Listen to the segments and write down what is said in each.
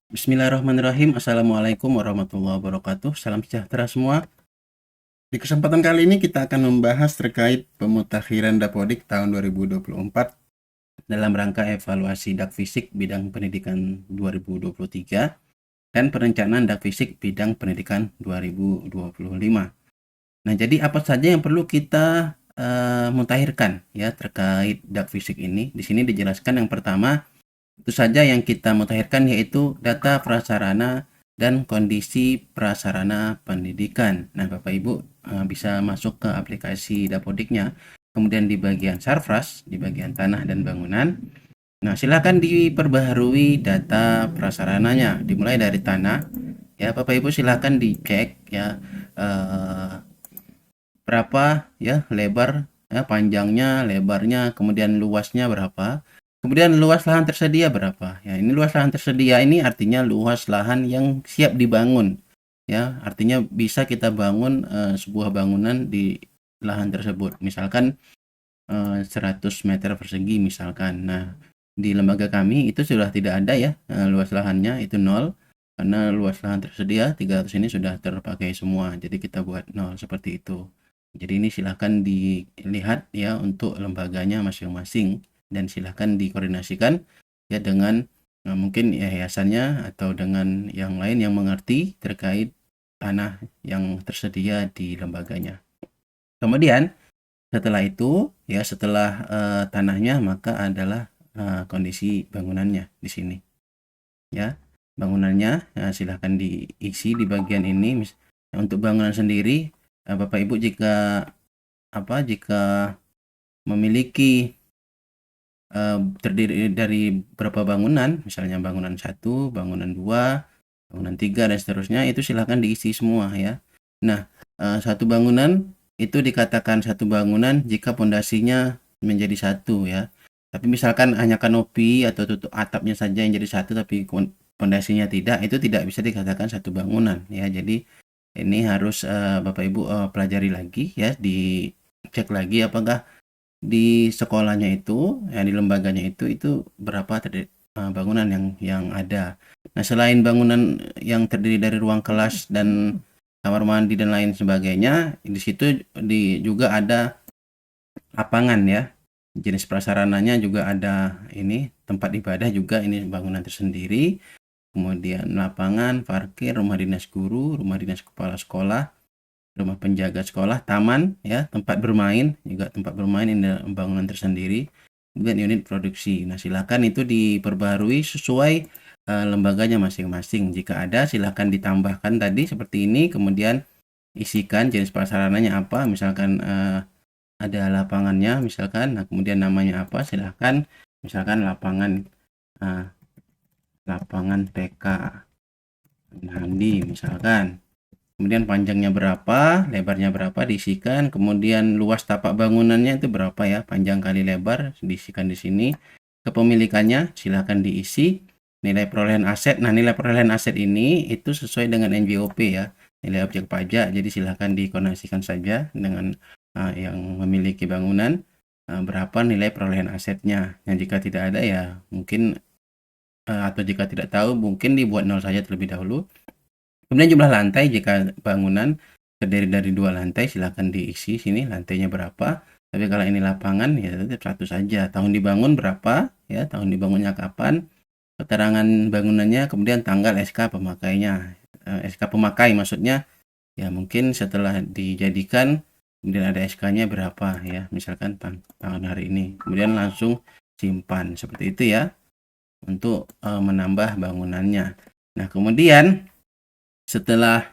Bismillahirrahmanirrahim. Assalamualaikum warahmatullahi wabarakatuh. Salam sejahtera semua. Di kesempatan kali ini kita akan membahas terkait pemutakhiran Dapodik tahun 2024 dalam rangka evaluasi Dakfisik bidang pendidikan 2023 dan perencanaan Dakfisik bidang pendidikan 2025. Nah, jadi apa saja yang perlu kita mutakhirkan ya terkait Dakfisik ini? Di sini dijelaskan yang pertama itu saja yang kita mutakhirkan yaitu data prasarana dan kondisi prasarana pendidikan. Nah, Bapak Ibu bisa masuk ke aplikasi Dapodiknya. Kemudian di bagian Sarfras, di bagian tanah dan bangunan. Nah, silakan diperbaharui data prasarananya dimulai dari tanah. Ya, Bapak Ibu silakan dicek ya berapa ya lebar ya panjangnya, lebarnya, kemudian luasnya berapa. Kemudian luas lahan tersedia berapa? Ya, ini luas lahan tersedia ini artinya luas lahan yang siap dibangun. Ya, artinya bisa kita bangun sebuah bangunan di lahan tersebut. Misalkan 100 meter persegi misalkan. Nah, di lembaga kami itu sudah tidak ada ya luas lahannya itu nol karena luas lahan tersedia 300 ini sudah terpakai semua. Jadi kita buat nol seperti itu. Jadi ini silahkan dilihat ya untuk lembaganya masing-masing dan silahkan dikoordinasikan ya dengan mungkin ya yayasannya atau dengan yang lain yang mengerti terkait tanah yang tersedia di lembaganya. Kemudian setelah itu ya setelah tanahnya maka adalah kondisi bangunannya di sini ya. Bangunannya silahkan diisi di bagian ini. Untuk bangunan sendiri Bapak Ibu jika jika memiliki terdiri dari berapa bangunan, misalnya bangunan 1, bangunan 2, bangunan 3 dan seterusnya itu silahkan diisi semua ya. Nah, satu bangunan itu dikatakan satu bangunan jika pondasinya menjadi satu ya. Tapi misalkan hanya kanopi atau tutup atapnya saja yang jadi satu tapi pondasinya tidak, itu tidak bisa dikatakan satu bangunan ya. Jadi ini harus Bapak Ibu pelajari lagi ya, dicek lagi apakah di sekolahnya itu, ya di lembaganya itu berapa bangunan yang ada. Nah, selain bangunan yang terdiri dari ruang kelas dan kamar mandi dan lain sebagainya, di situ juga ada lapangan ya. Jenis prasarananya juga ada ini tempat ibadah juga ini bangunan tersendiri. Kemudian lapangan, parkir, rumah dinas guru, rumah dinas kepala sekolah, rumah penjaga sekolah, taman ya, tempat bermain, juga tempat bermain ini bangunan tersendiri, kemudian unit produksi. Nah, silakan itu diperbarui sesuai lembaganya masing-masing. Jika ada silakan ditambahkan tadi seperti ini, kemudian isikan jenis prasarananya apa, misalkan ada lapangannya misalkan, nah kemudian namanya apa, silakan misalkan uh, lapangan TK Nandi misalkan. Kemudian panjangnya berapa, lebarnya berapa diisikan, kemudian luas tapak bangunannya itu berapa ya, panjang kali lebar diisikan di sini. Kepemilikannya silakan diisi. Nilai perolehan aset. Nah, nilai perolehan aset ini itu sesuai dengan NJOP ya, nilai objek pajak. Jadi silakan dikoordinasikan saja dengan yang memiliki bangunan berapa nilai perolehan asetnya. Nah, jika tidak ada ya mungkin atau jika tidak tahu mungkin dibuat nol saja terlebih dahulu. Kemudian jumlah lantai jika bangunan terdiri dari 2 lantai silakan diisi sini lantainya berapa. Tapi kalau ini lapangan ya tetap 1 saja. Tahun dibangun berapa ya, tahun dibangunnya kapan, keterangan bangunannya, kemudian tanggal SK pemakainya. SK pemakai maksudnya ya mungkin setelah dijadikan kemudian ada SK-nya berapa ya, misalkan tahun hari ini. Kemudian langsung simpan seperti itu ya untuk menambah bangunannya. Nah, kemudian setelah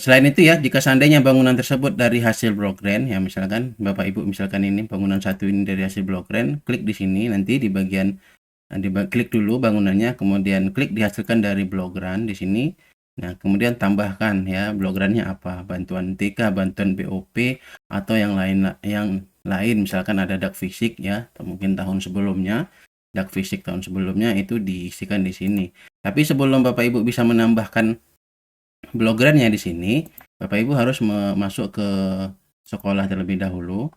selain itu ya, jika seandainya bangunan tersebut dari hasil blok grant ya, misalkan Bapak Ibu misalkan ini bangunan satu ini dari hasil blok grant, klik di sini nanti di bagian klik dulu bangunannya, kemudian klik dihasilkan dari blok grant di sini. Nah, kemudian tambahkan ya blok grantnya apa, bantuan TK, bantuan BOP atau yang lain misalkan ada Dakfisik ya, atau mungkin tahun sebelumnya Dakfisik tahun sebelumnya itu diisikan di sini. Tapi sebelum Bapak Ibu bisa menambahkan blogernya di sini, Bapak Ibu harus masuk ke sekolah terlebih dahulu.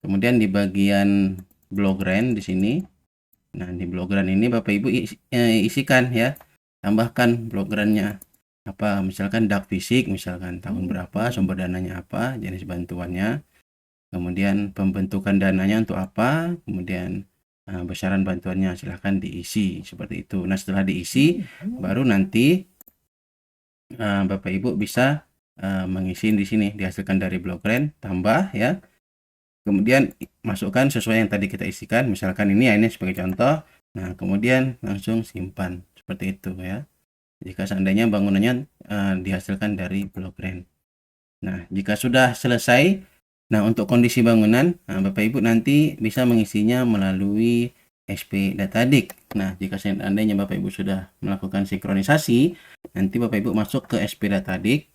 Kemudian di bagian Blogran di sini. Nah, di Blogran ini Bapak Ibu isikan ya. Tambahkan Blogrannya apa, misalkan dak fisik, misalkan tahun berapa, sumber dananya apa, jenis bantuannya, kemudian pembentukan dananya untuk apa, kemudian besaran bantuannya, silahkan diisi seperti itu. Nah, setelah diisi baru nanti Bapak Ibu bisa mengisi di sini, dihasilkan dari Blogran, tambah ya. Kemudian masukkan sesuai yang tadi kita isikan, misalkan ini sebagai contoh. Nah, kemudian langsung simpan seperti itu ya. Jika seandainya bangunannya dihasilkan dari Blogran. Nah, jika sudah selesai, nah untuk kondisi bangunan, Bapak Ibu nanti bisa mengisinya melalui SP Datadik. Nah, jika seandainya Bapak Ibu sudah melakukan sinkronisasi, nanti Bapak Ibu masuk ke SP Datadik.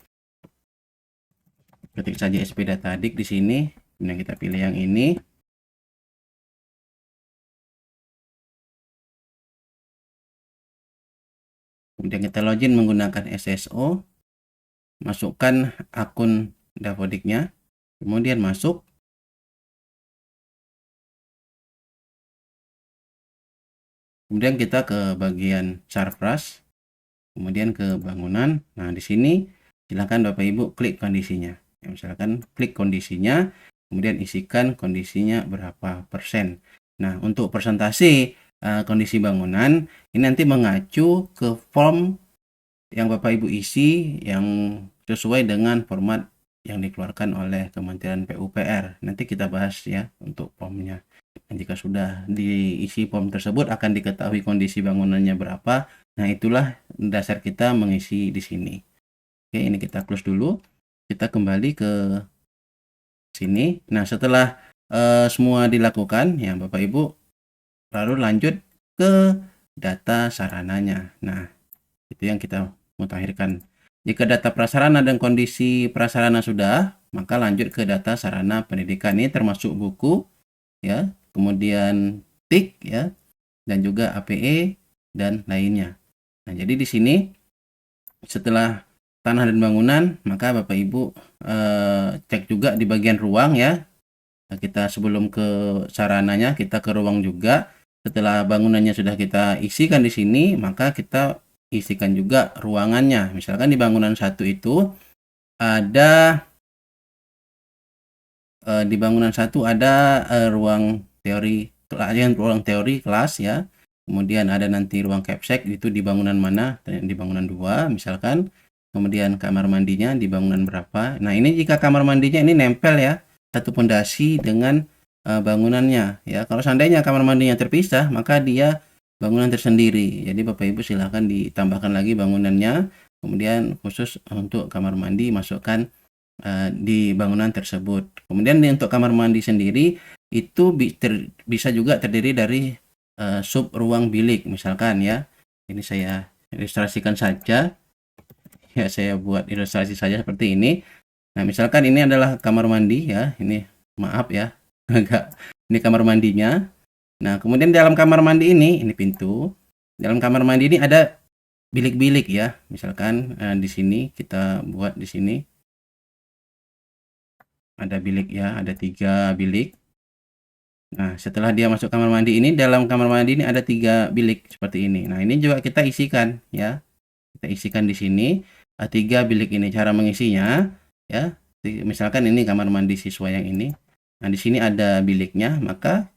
Ketik saja SP Datadik di sini. Kemudian kita pilih yang ini. Kemudian kita login menggunakan SSO. Masukkan akun Davodiknya. Kemudian masuk. Kemudian kita ke bagian Sarpras. Kemudian ke bangunan. Nah, di sini silakan Bapak Ibu klik kondisinya. Ya, misalkan klik kondisinya, kemudian isikan kondisinya berapa persen. Nah, untuk persentase kondisi bangunan ini nanti mengacu ke form yang Bapak Ibu isi yang sesuai dengan format yang dikeluarkan oleh Kementerian PUPR. Nanti kita bahas ya untuk formnya. Dan jika sudah diisi form tersebut akan diketahui kondisi bangunannya berapa. Nah, itulah dasar kita mengisi di sini. Oke, ini kita close dulu. Kita kembali ke sini. Nah, setelah semua dilakukan ya Bapak Ibu, lalu lanjut ke data sarananya. Nah, itu yang kita mutakhirkan. Jika data prasarana dan kondisi prasarana sudah, maka lanjut ke data sarana pendidikan. Ini termasuk buku ya, kemudian TIK ya, dan juga APE dan lainnya. Nah, jadi di sini setelah tanah dan bangunan, maka Bapak Ibu cek juga di bagian ruang ya. Nah, kita sebelum ke sarananya, kita ke ruang juga. Setelah bangunannya sudah kita isikan di sini, maka kita isikan juga ruangannya. Misalkan di bangunan satu itu ada di bangunan satu ada ruang teori kelas ya. Kemudian ada nanti ruang capsek itu di bangunan mana? Di bangunan 2 misalkan. Kemudian kamar mandinya di bangunan berapa? Nah, ini jika kamar mandinya ini nempel ya, satu pondasi dengan bangunannya ya. Kalau seandainya kamar mandinya terpisah, maka dia bangunan tersendiri. Jadi Bapak Ibu silahkan ditambahkan lagi bangunannya. Kemudian khusus untuk kamar mandi masukkan di bangunan tersebut. Kemudian untuk kamar mandi sendiri itu bisa juga terdiri dari sub ruang bilik misalkan ya. Ini saya ilustrasikan saja. Ya, saya buat ilustrasi saja seperti ini. Nah, misalkan ini adalah kamar mandi ya. Ini maaf ya. Agak ini kamar mandinya. Nah, kemudian dalam kamar mandi ini pintu. Dalam kamar mandi ini ada bilik-bilik ya. Misalkan di sini kita buat di sini ada bilik ya, ada 3 bilik. Nah, setelah dia masuk kamar mandi ini, dalam kamar mandi ini ada 3 bilik seperti ini. Nah, ini juga kita isikan ya. Kita isikan di sini 3 bilik ini. Cara mengisinya ya. Misalkan ini kamar mandi siswa yang ini. Nah, di sini ada biliknya, maka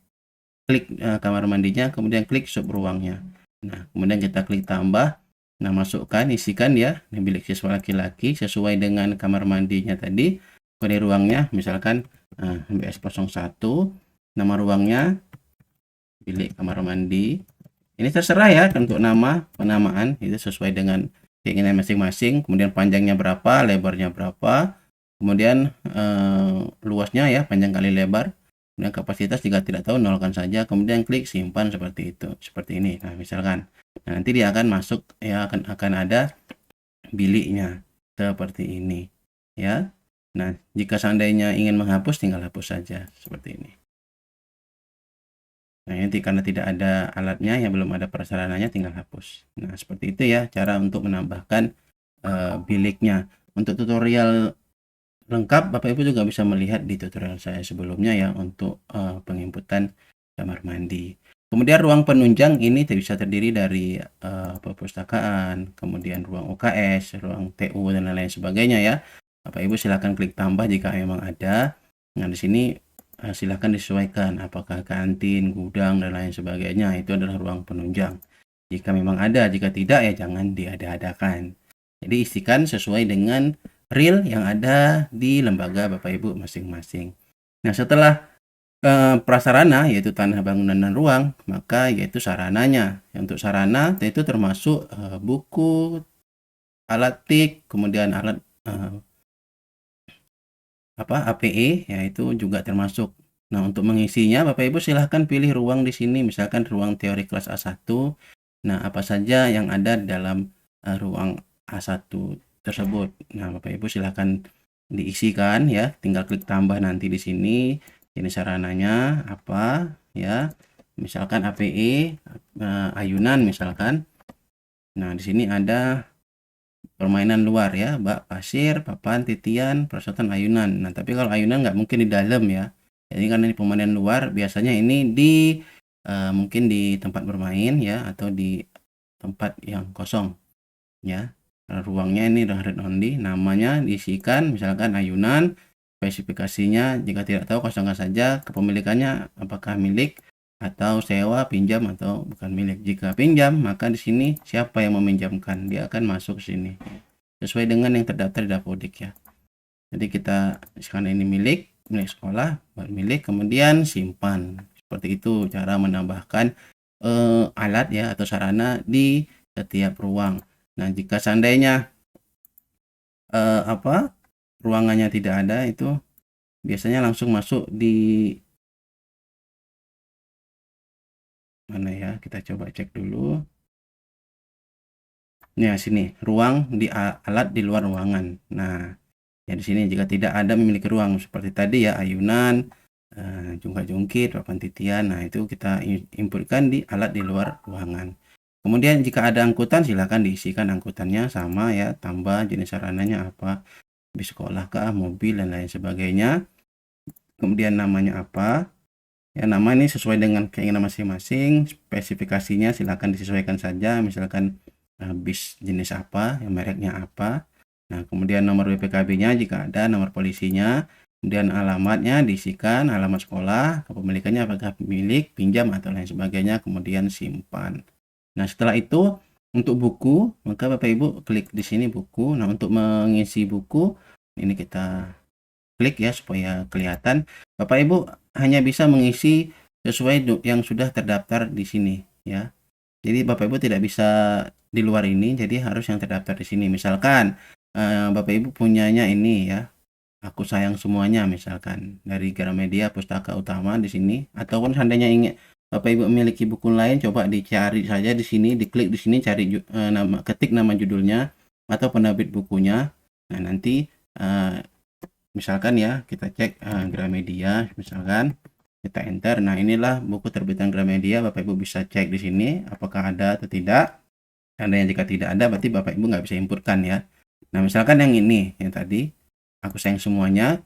klik kamar mandinya, kemudian klik sub ruangnya. Nah, kemudian kita klik tambah. Nah, masukkan, isikan ya. Ini bilik siswa laki-laki sesuai dengan kamar mandinya tadi. Kode ruangnya misalkan BS01, nama ruangnya bilik kamar mandi. Ini terserah ya untuk nama, penamaan itu sesuai dengan keinginan masing-masing. Kemudian panjangnya berapa, lebarnya berapa, kemudian luasnya ya, panjang kali lebar. Kemudian kapasitas jika tidak tahu nolkan saja, kemudian klik simpan seperti itu, seperti ini. Nah, misalkan nanti dia akan masuk ya, akan ada biliknya seperti ini ya. Nah, jika seandainya ingin menghapus, tinggal hapus saja seperti ini. Nah, nanti karena tidak ada alatnya, yang belum ada prasarananya, tinggal hapus. Nah, seperti itu ya cara untuk menambahkan biliknya. Untuk tutorial lengkap, Bapak Ibu juga bisa melihat di tutorial saya sebelumnya ya untuk penginputan kamar mandi. Kemudian ruang penunjang ini bisa terdiri dari perpustakaan, kemudian ruang UKS, ruang TU dan lain-lain sebagainya ya. Bapak Ibu silakan klik tambah jika memang ada. Nah, di sini silakan disesuaikan apakah kantin, gudang dan lain sebagainya. Itu adalah ruang penunjang. Jika memang ada, jika tidak ya jangan diada-adakan. Jadi isikan sesuai dengan real yang ada di lembaga Bapak Ibu masing-masing. Nah, setelah prasarana yaitu tanah, bangunan, dan ruang, maka yaitu sarananya. Untuk sarana itu termasuk buku, alat tik, kemudian alat APE yaitu juga termasuk. Nah, untuk mengisinya Bapak Ibu silahkan pilih ruang di sini, misalkan ruang teori kelas A1. Nah, apa saja yang ada dalam ruang A1 tersebut. Nah, Bapak Ibu silahkan diisikan ya, tinggal klik tambah nanti di sini. Ini sarananya apa ya? Misalkan APE, ayunan misalkan. Nah, di sini ada permainan luar ya, bak, pasir, papan, titian, perosotan, ayunan. Nah, tapi kalau ayunan nggak mungkin di dalam ya. Jadi karena ini permainan luar, biasanya ini di mungkin di tempat bermain ya, atau di tempat yang kosong ya. Ruangnya ini udah read only, namanya diisikan misalkan ayunan, spesifikasinya jika tidak tahu kosongkan saja, kepemilikannya apakah milik atau sewa, pinjam atau bukan milik. Jika pinjam, maka di sini siapa yang meminjamkan, dia akan masuk ke sini sesuai dengan yang terdaftar di Dapodik ya. Jadi kita sekarang ini milik sekolah, milik, kemudian simpan. Seperti itu cara menambahkan alat ya atau sarana di setiap ruang. Nah, jika seandainya ruangannya tidak ada, itu biasanya langsung masuk di mana ya, kita coba cek dulu. Nah, sini ruang di alat di luar ruangan. Nah, ya di sini jika tidak ada memiliki ruang seperti tadi ya, ayunan, jungkat-jungkit, papan titian. Nah, itu kita inputkan di alat di luar ruangan. Kemudian jika ada angkutan silakan diisikan angkutannya sama ya, tambah jenis sarananya apa, di sekolah kah, mobil dan lain sebagainya. Kemudian namanya apa? Ya, nama ini sesuai dengan keinginan masing-masing, spesifikasinya silakan disesuaikan saja, misalkan bis jenis apa, ya, mereknya apa. Nah, kemudian nomor BPKB-nya jika ada, nomor polisinya, kemudian alamatnya diisikan, alamat sekolah, kepemilikannya apakah milik, pinjam atau lain sebagainya, kemudian simpan. Nah, setelah itu untuk buku, maka Bapak Ibu klik di sini buku. Nah, untuk mengisi buku ini kita klik ya supaya kelihatan. Bapak Ibu hanya bisa mengisi sesuai yang sudah terdaftar di sini ya. Jadi Bapak Ibu tidak bisa di luar ini, jadi harus yang terdaftar di sini. Misalkan Bapak Ibu punyanya ini ya, Aku Sayang Semuanya misalkan dari Gramedia Pustaka Utama di sini, ataupun seandainya ingin Bapak Ibu memiliki buku lain, coba dicari saja di sini, diklik di sini, cari ketik nama judulnya atau penerbit bukunya. Nah, nanti misalkan ya kita cek Gramedia, misalkan kita enter. Nah, inilah buku terbitan Gramedia. Bapak Ibu bisa cek di sini apakah ada atau tidak. Seandainya jika tidak ada, berarti Bapak Ibu nggak bisa importkan ya. Nah, misalkan yang ini, yang tadi Aku Sayang Semuanya,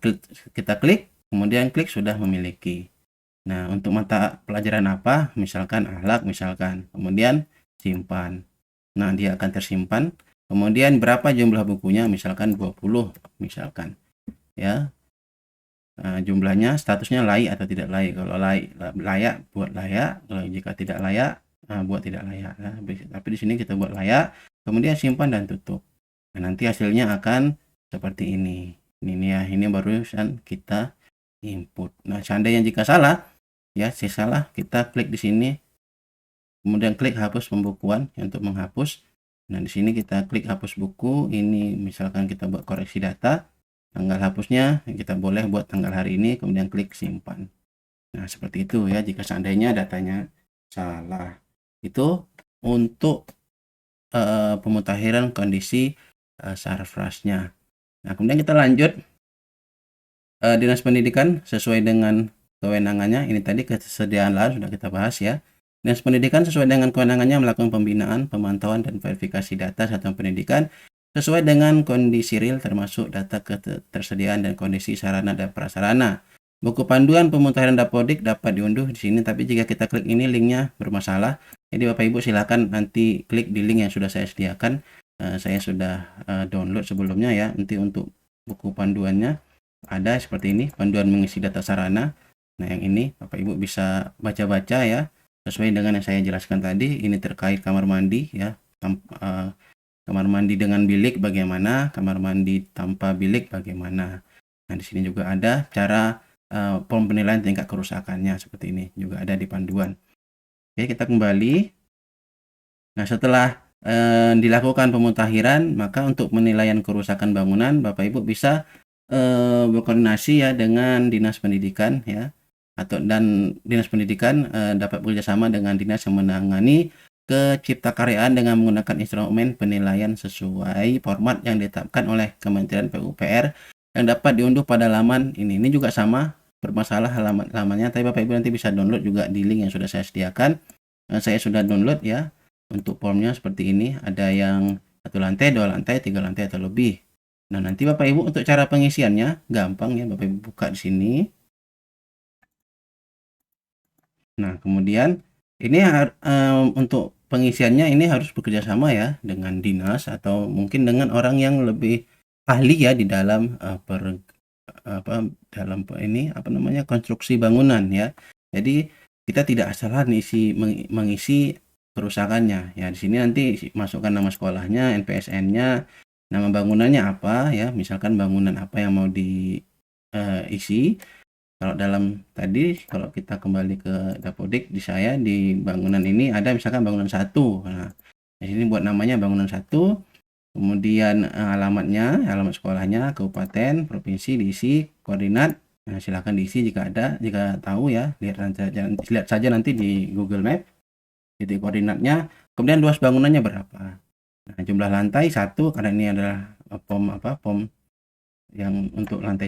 kita klik, kemudian klik sudah memiliki. Nah, untuk mata pelajaran apa? Misalkan akhlak, misalkan. Kemudian simpan. Nah, dia akan tersimpan. Kemudian berapa jumlah bukunya? Misalkan 20, misalkan. Ya, jumlahnya, statusnya layak atau tidak layak. Kalau layak buat layak, kalau jika tidak layak buat tidak layak. Nah, tapi di sini kita buat layak, kemudian simpan dan tutup. Nah, nanti hasilnya akan seperti ini. Ini ya, ini barusan kita input. Nah, seandainya jika salah ya, salah, kita klik di sini, kemudian klik hapus pembukuan untuk menghapus. Nah, di sini kita klik hapus buku. Ini misalkan kita buat koreksi data, tanggal hapusnya kita boleh buat tanggal hari ini, kemudian klik simpan. Nah, seperti itu ya jika seandainya datanya salah. Itu untuk pemutakhiran kondisi sarfrasnya. Nah, kemudian kita lanjut. Dinas Pendidikan sesuai dengan kewenangannya, ini tadi kesediaan lahan sudah kita bahas ya. Dinas Pendidikan sesuai dengan kewenangannya melakukan pembinaan, pemantauan dan verifikasi data satuan pendidikan sesuai dengan kondisi real termasuk data ketersediaan dan kondisi sarana dan prasarana. Buku panduan pemutahiran dapodik dapat diunduh di sini, tapi jika kita klik ini linknya bermasalah. Jadi Bapak Ibu silakan nanti klik di link yang sudah saya sediakan. Saya sudah download sebelumnya ya. Nanti untuk buku panduannya ada seperti ini, panduan mengisi data sarana. Nah, yang ini Bapak Ibu bisa baca-baca ya, sesuai dengan yang saya jelaskan tadi. Ini terkait kamar mandi ya. Kamar mandi dengan bilik bagaimana, kamar mandi tanpa bilik bagaimana. Nah, di sini juga ada cara form penilaian tingkat kerusakannya seperti ini, juga ada di panduan. Oke, kita kembali. Nah, setelah dilakukan pemutakhiran, maka untuk penilaian kerusakan bangunan, Bapak Ibu bisa berkoordinasi ya dengan Dinas Pendidikan ya, dan Dinas Pendidikan dapat bekerjasama dengan dinas yang menangani keciptakaryaan dengan menggunakan instrumen penilaian sesuai format yang ditetapkan oleh Kementerian PUPR yang dapat diunduh pada laman ini. Ini juga sama, bermasalah lamannya, tapi Bapak Ibu nanti bisa download juga di link yang sudah saya sediakan. Saya sudah download ya. Untuk formnya seperti ini, ada yang 1 lantai, 2 lantai, 3 lantai atau lebih. Nah, nanti Bapak Ibu untuk cara pengisiannya gampang ya, Bapak Ibu buka di sini. Nah, kemudian ini untuk pengisiannya ini harus bekerja sama ya dengan dinas atau mungkin dengan orang yang lebih ahli ya di dalam konstruksi bangunan ya. Jadi kita tidak asalan mengisi kerusakannya ya. Di sini nanti masukkan nama sekolahnya, NPSN-nya, nama bangunannya apa ya, misalkan bangunan apa yang mau diisi. Kalau kalau kita kembali ke dapodik di saya di bangunan ini ada misalkan bangunan 1. Nah, di sini buat namanya bangunan 1. Kemudian alamatnya, alamat sekolahnya, kabupaten, provinsi diisi, koordinat. Nah, silakan diisi jika ada, jika tahu ya, lihat saja nanti di Google Map titik koordinatnya. Kemudian luas bangunannya berapa. Nah, jumlah lantai 1 karena ini adalah POM yang untuk lantai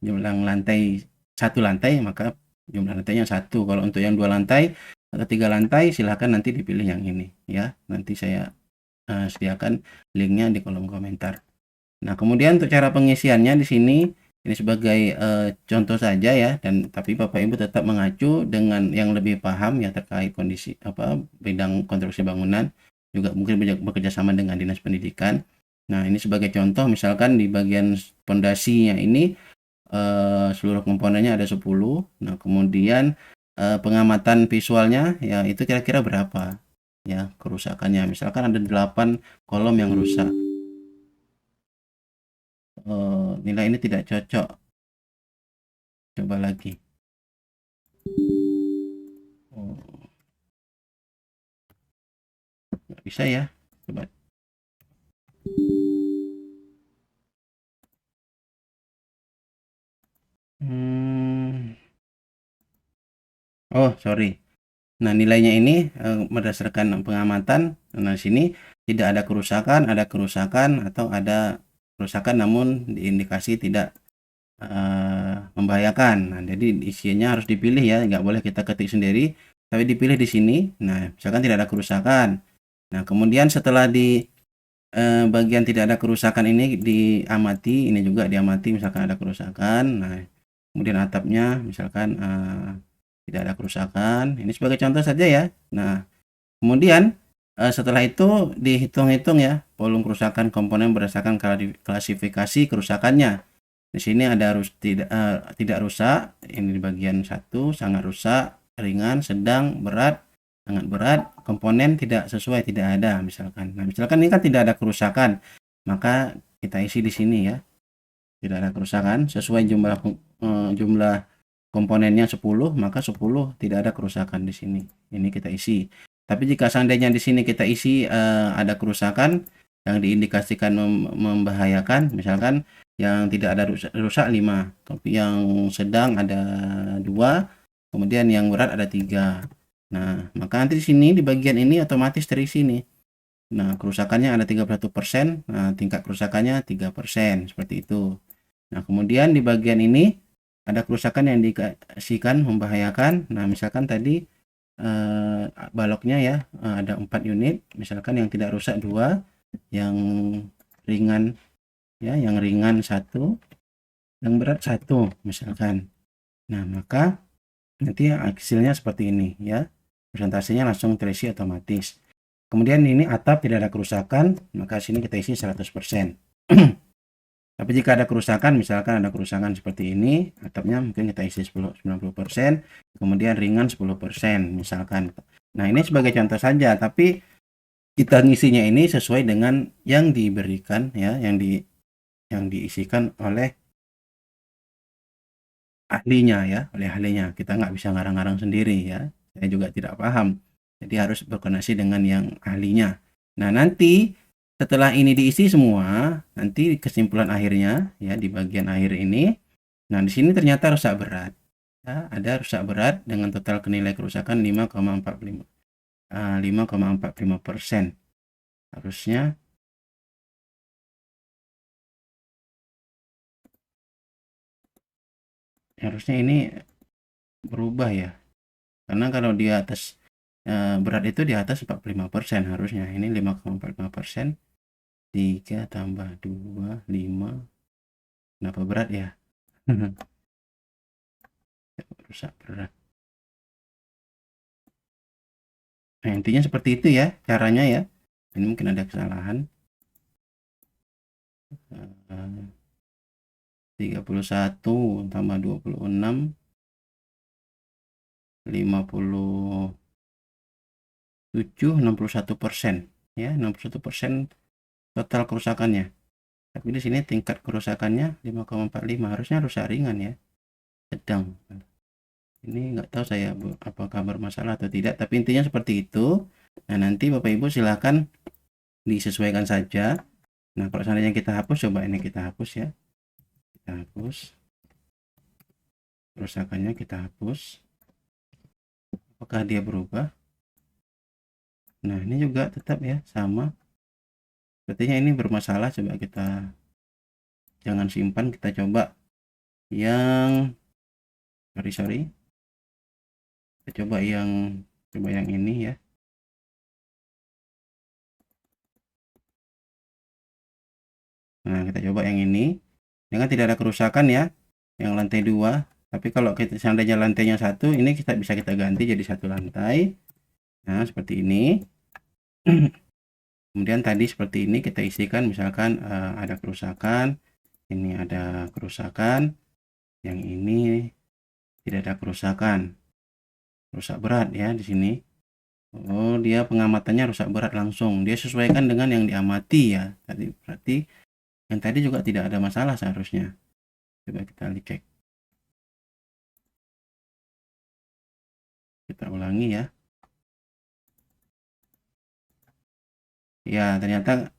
jumlah lantai 1 lantai, maka jumlah lantainya 1. Kalau untuk yang 2 lantai atau 3 lantai silakan nanti dipilih yang ini ya. Nanti saya sediakan linknya di kolom komentar. Nah, kemudian untuk cara pengisiannya di sini ini sebagai contoh saja ya, dan tapi Bapak Ibu tetap mengacu dengan yang lebih paham ya terkait kondisi bidang konstruksi bangunan, juga mungkin bekerja sama dengan Dinas Pendidikan. Nah, ini sebagai contoh misalkan di bagian pondasinya ini seluruh komponennya ada 10. Nah, kemudian pengamatan visualnya ya itu kira-kira berapa ya kerusakannya. Misalkan ada 8 kolom yang rusak. Nilai ini tidak cocok. Coba lagi. Nggak bisa ya. Coba. Oh, sorry. Nah, nilainya ini berdasarkan pengamatan. Nah, sini tidak ada kerusakan atau ada kerusakan namun diindikasi tidak membahayakan. Nah, jadi isinya harus dipilih ya, nggak boleh kita ketik sendiri, tapi dipilih di sini. Nah, misalkan tidak ada kerusakan. Nah, kemudian setelah di bagian tidak ada kerusakan ini diamati, ini juga diamati misalkan ada kerusakan. Nah, kemudian atapnya misalkan tidak ada kerusakan. Ini sebagai contoh saja ya. Nah, kemudian setelah itu dihitung-hitung ya volume kerusakan komponen berdasarkan klasifikasi kerusakannya. Di sini ada tidak rusak, ini di bagian 1, sangat rusak, ringan, sedang, berat, sangat berat, komponen tidak sesuai, tidak ada misalkan. Nah, misalkan ini kan tidak ada kerusakan, maka kita isi di sini ya. Tidak ada kerusakan, sesuai jumlah komponennya 10, maka 10 tidak ada kerusakan di sini. Ini kita isi. Tapi jika seandainya di sini kita isi ada kerusakan yang diindikasikan membahayakan, misalkan yang tidak ada rusak 5, tapi yang sedang ada 2, kemudian yang berat ada 3. Nah, maka nanti di sini di bagian ini otomatis terisi nih. Nah, kerusakannya ada 31%, nah tingkat kerusakannya 3%, seperti itu. Nah, kemudian di bagian ini ada kerusakan yang dikasihkan membahayakan. Nah, misalkan tadi baloknya ya ada 4 unit, misalkan yang tidak rusak 2, yang ringan ya, yang ringan 1, yang berat 1 misalkan. Nah, maka nanti hasilnya seperti ini ya. Presentasinya langsung terisi otomatis. Kemudian ini atap tidak ada kerusakan, maka sini kita isi 100%. Tapi jika ada kerusakan, misalkan ada kerusakan seperti ini, atapnya mungkin kita isi 90%, kemudian ringan 10% misalkan. Nah, ini sebagai contoh saja, tapi kita ngisinya ini sesuai dengan yang diberikan ya, yang diisikan oleh ahlinya ya, oleh ahlinya. Kita nggak bisa ngarang-ngarang sendiri ya. Saya juga tidak paham. Jadi harus berkoordinasi dengan yang ahlinya. Nah, nanti setelah ini diisi semua, nanti kesimpulan akhirnya ya di bagian akhir ini. Nah, di sini ternyata rusak berat. Ya, ada rusak berat dengan total nilai kerusakan 5,45%. Harusnya ini berubah ya. Karena kalau di atas berat itu di atas 45% harusnya. Ini 5,45%. 3 tambah 2, 5. Kenapa berat ya? Rusak berat. Nah, intinya seperti itu ya caranya ya. Ini mungkin ada kesalahan. 31 tambah 26, 57, 61% ya, 61% total kerusakannya. Tapi di sini tingkat kerusakannya 5,45, harusnya rusak ringan ya, sedang. Ini nggak tahu saya apakah bermasalah atau tidak, tapi intinya seperti itu. Nah, nanti Bapak Ibu silahkan disesuaikan saja. Nah, kalau seandainya kita hapus, coba ini kita hapus ya. Kita hapus. Kerusakannya kita hapus. Apakah dia berubah? Nah, ini juga tetap ya, sama. Sepertinya ini bermasalah, coba kita jangan simpan, kita coba yang sorry. Kita coba yang ini ya. Nah, kita coba yang ini. Ini kan tidak ada kerusakan ya, yang lantai 2. Tapi kalau kita seandainya lantainya 1, ini bisa kita ganti jadi 1 lantai. Nah, seperti ini. Kemudian tadi seperti ini kita isikan, misalkan ada kerusakan, ini ada kerusakan, yang ini tidak ada kerusakan, rusak berat ya di sini. Oh, dia pengamatannya rusak berat langsung. Dia sesuaikan dengan yang diamati ya. Tadi berarti yang tadi juga tidak ada masalah seharusnya. Coba kita cek. Kita ulangi ya. Ya, ternyata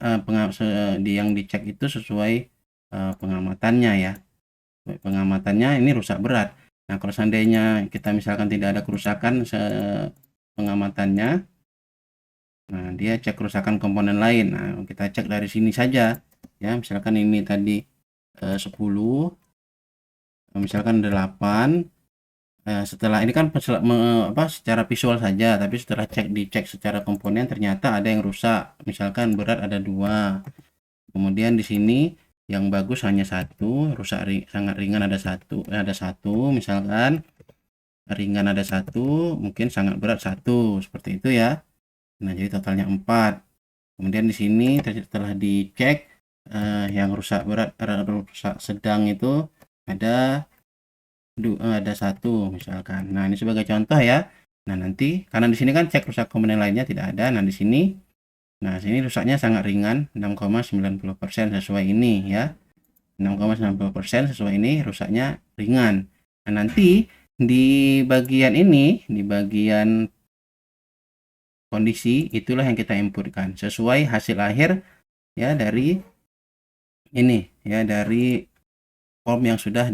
yang dicek itu sesuai pengamatannya ya. Pengamatannya ini rusak berat. Nah, kalau seandainya kita misalkan tidak ada kerusakan pengamatannya, nah dia cek kerusakan komponen lain. Nah, kita cek dari sini saja ya. Misalkan ini tadi 10, misalkan 8. Setelah ini kan secara visual saja, tapi setelah dicek secara komponen ternyata ada yang rusak. Misalkan berat ada 2. Kemudian di sini yang bagus hanya 1, rusak sangat ringan ada 1 misalkan. Ringan ada 1, mungkin sangat berat 1, seperti itu ya. Nah, jadi totalnya 4. Kemudian di sini setelah dicek yang rusak berat, rusak sedang itu ada 1 misalkan. Nah, ini sebagai contoh ya. Nah, nanti karena di sini kan cek rusak komponen lainnya tidak ada. Nah, di sini rusaknya sangat ringan, 6,90% sesuai ini ya. 6,90% sesuai ini rusaknya ringan. Nah, nanti di bagian ini, di bagian kondisi, itulah yang kita inputkan sesuai hasil akhir ya dari ini ya, dari form yang sudah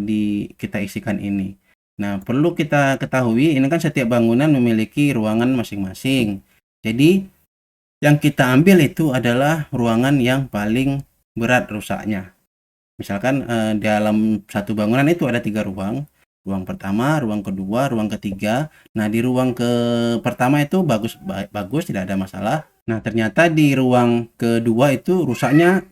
kita isikan ini. Nah, perlu kita ketahui ini kan setiap bangunan memiliki ruangan masing-masing. Jadi yang kita ambil itu adalah ruangan yang paling berat rusaknya. Misalkan dalam satu bangunan itu ada 3 ruang. Ruang pertama, ruang kedua, ruang ketiga. Nah, di ruang pertama itu bagus, tidak ada masalah. Nah, ternyata di ruang kedua itu rusaknya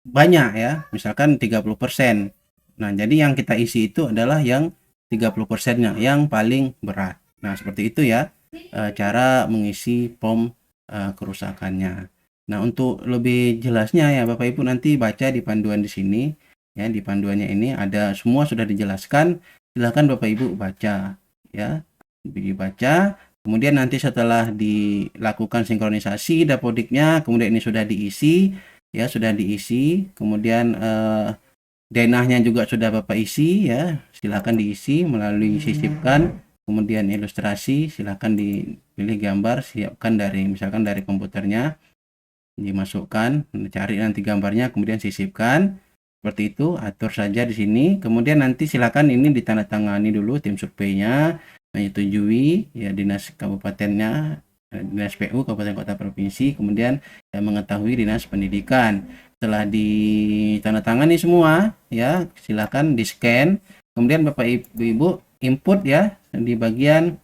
banyak ya, misalkan 30%. Nah, jadi yang kita isi itu adalah yang 30%-nya, yang paling berat. Nah, seperti itu ya, cara mengisi form kerusakannya. Nah, untuk lebih jelasnya ya Bapak Ibu nanti baca di panduan di sini ya, di panduannya ini ada semua sudah dijelaskan. Silakan Bapak Ibu baca ya. Dibaca, kemudian nanti setelah dilakukan sinkronisasi dapodiknya, kemudian ini sudah diisi ya, sudah diisi, kemudian denahnya juga sudah Bapak isi ya, silakan diisi melalui sisipkan, kemudian ilustrasi silakan dipilih gambar, siapkan dari misalkan dari komputernya, dimasukkan, cari nanti gambarnya, kemudian sisipkan. Seperti itu, atur saja di sini. Kemudian nanti silakan ini ditandatangani dulu tim surveinya, menyetujui ya dinas kabupatennya, dinas PU kabupaten kota provinsi, kemudian mengetahui dinas pendidikan. Setelah ditandatangani semua ya, silakan di-scan. Kemudian Bapak Ibu input ya di bagian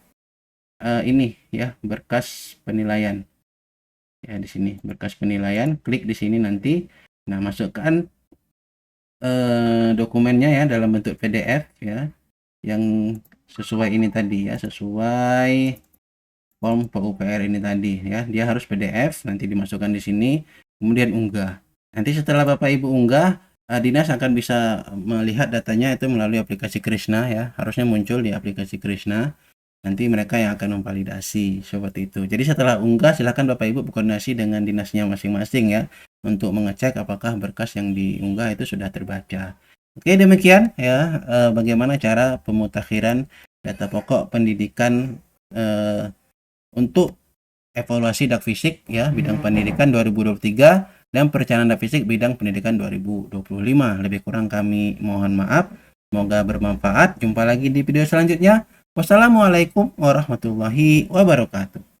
ini ya, berkas penilaian. Ya, di sini berkas penilaian, klik di sini nanti. Nah, masukkan dokumennya ya dalam bentuk PDF ya, yang sesuai ini tadi ya, sesuai form PUPR ini tadi ya. Dia harus PDF, nanti dimasukkan di sini, kemudian unggah. Nanti setelah Bapak Ibu unggah, dinas akan bisa melihat datanya itu melalui aplikasi Krishna ya. Harusnya muncul di aplikasi Krishna. Nanti mereka yang akan memvalidasi seperti itu. Jadi setelah unggah silakan Bapak Ibu berkoordinasi dengan dinasnya masing-masing ya, untuk mengecek apakah berkas yang diunggah itu sudah terbaca. Oke, demikian ya bagaimana cara pemutakhiran data pokok pendidikan untuk evaluasi Dakfisik ya bidang pendidikan 2023 dan perencanaan Dakfisik bidang pendidikan 2025. Lebih kurang kami mohon maaf. Semoga bermanfaat. Jumpa lagi di video selanjutnya. Wassalamualaikum warahmatullahi wabarakatuh.